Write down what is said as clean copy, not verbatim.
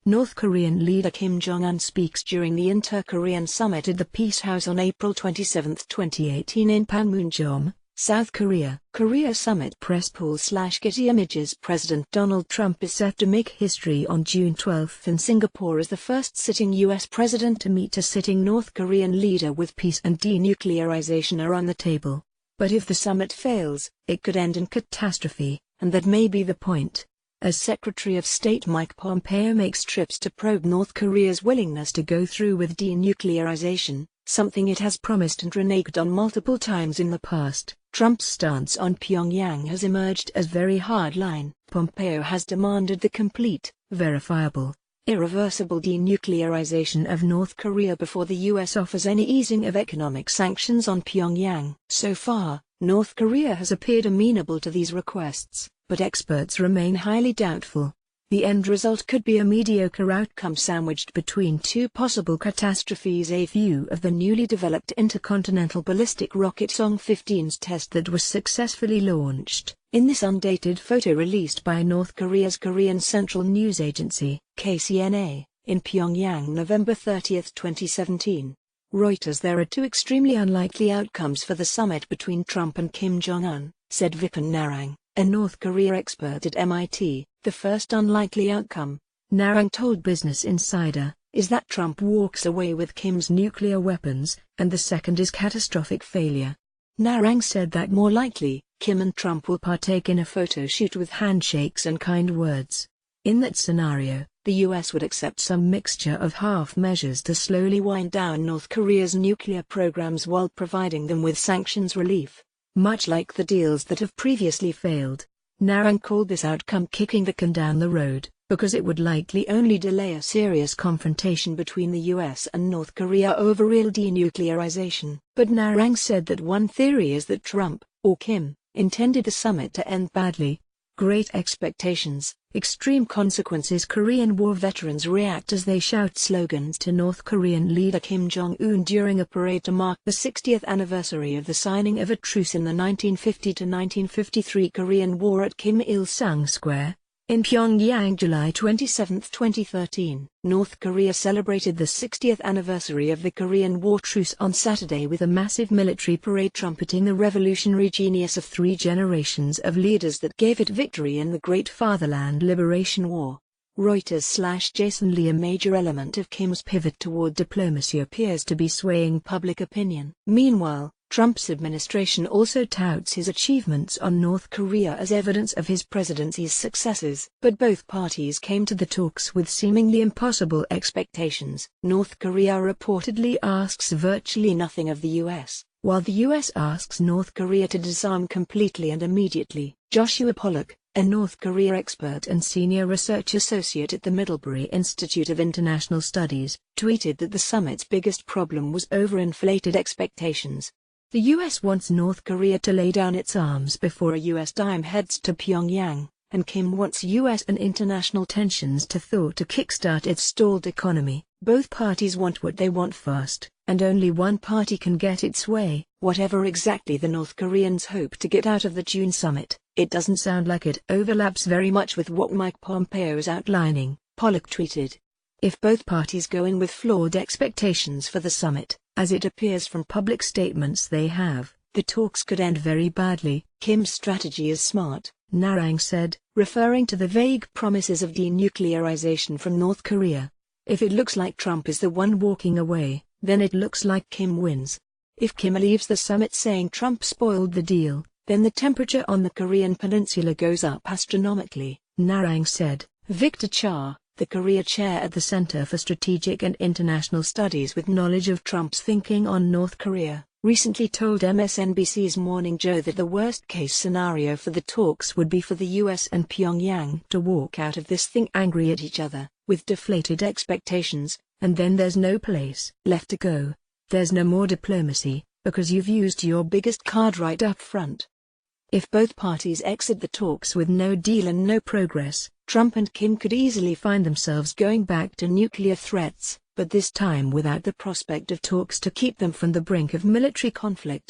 North Korean leader Kim Jong Un speaks during the Inter-Korean Summit at the Peace House on April 27, 2018 in Panmunjom, South Korea. Korea Summit Press Pool/Getty Images. President Donald Trump is set to make history on June 12 in Singapore as the first sitting U.S. president to meet a sitting North Korean leader with peace and denuclearization are on the table. But if the summit fails, it could end in catastrophe, and that may be the point. As Secretary of State Mike Pompeo makes trips to probe North Korea's willingness to go through with denuclearization, something it has promised and reneged on multiple times in the past, Trump's stance on Pyongyang has emerged as very hardline. Pompeo has demanded the complete, verifiable, irreversible denuclearization of North Korea before the U.S. offers any easing of economic sanctions on Pyongyang. So far, North Korea has appeared amenable to these requests, but experts remain highly doubtful. The end result could be a mediocre outcome sandwiched between two possible catastrophes: a view of the newly developed intercontinental ballistic rocket Song-15's test that was successfully launched. In this undated photo released by North Korea's Korean Central News Agency, KCNA, in Pyongyang November 30, 2017. Reuters. There are two extremely unlikely outcomes for the summit between Trump and Kim Jong Un, said Vipin Narang, a North Korea expert at MIT. The first unlikely outcome, Narang told Business Insider, is that Trump walks away with Kim's nuclear weapons, and the second is catastrophic failure. Narang said that more likely, Kim and Trump will partake in a photo shoot with handshakes and kind words. In that scenario, the U.S. would accept some mixture of half measures to slowly wind down North Korea's nuclear programs while providing them with sanctions relief, much like the deals that have previously failed. Narang called this outcome kicking the can down the road, because it would likely only delay a serious confrontation between the US and North Korea over real denuclearization. But Narang said that one theory is that Trump, or Kim, intended the summit to end badly. Great expectations, extreme consequences. Korean War veterans react as they shout slogans to North Korean leader Kim Jong Un during a parade to mark the 60th anniversary of the signing of a truce in the 1950–1953 Korean War at Kim Il-sung Square, in Pyongyang. July 27, 2013. North Korea celebrated the 60th anniversary of the Korean War truce on Saturday with a massive military parade trumpeting the revolutionary genius of three generations of leaders that gave it victory in the Great Fatherland Liberation War. Reuters. Jason Lee. A major element of Kim's pivot toward diplomacy appears to be swaying public opinion. Meanwhile, Trump's administration also touts his achievements on North Korea as evidence of his presidency's successes. But both parties came to the talks with seemingly impossible expectations. North Korea reportedly asks virtually nothing of the U.S., while the U.S. asks North Korea to disarm completely and immediately. Joshua Pollack, a North Korea expert and senior research associate at the Middlebury Institute of International Studies, tweeted that the summit's biggest problem was overinflated expectations. The U.S. wants North Korea to lay down its arms before a U.S. dime heads to Pyongyang, and Kim wants U.S. and international tensions to thaw to kickstart its stalled economy. Both parties want what they want fast, and only one party can get its way. Whatever exactly the North Koreans hope to get out of the June summit, it doesn't sound like it overlaps very much with what Mike Pompeo is outlining, Pollack tweeted. If both parties go in with flawed expectations for the summit, as it appears from public statements they have, the talks could end very badly. Kim's strategy is smart, Narang said, referring to the vague promises of denuclearization from North Korea. If it looks like Trump is the one walking away, then it looks like Kim wins. If Kim leaves the summit saying Trump spoiled the deal, then the temperature on the Korean peninsula goes up astronomically, Narang said. Victor Cha, the Korea chair at the Center for Strategic and International Studies with knowledge of Trump's thinking on North Korea, recently told MSNBC's Morning Joe that the worst-case scenario for the talks would be for the U.S. and Pyongyang to walk out of this thing angry at each other, with deflated expectations, and then there's no place left to go. There's no more diplomacy, because you've used your biggest card right up front. If both parties exit the talks with no deal and no progress, Trump and Kim could easily find themselves going back to nuclear threats, but this time without the prospect of talks to keep them from the brink of military conflict.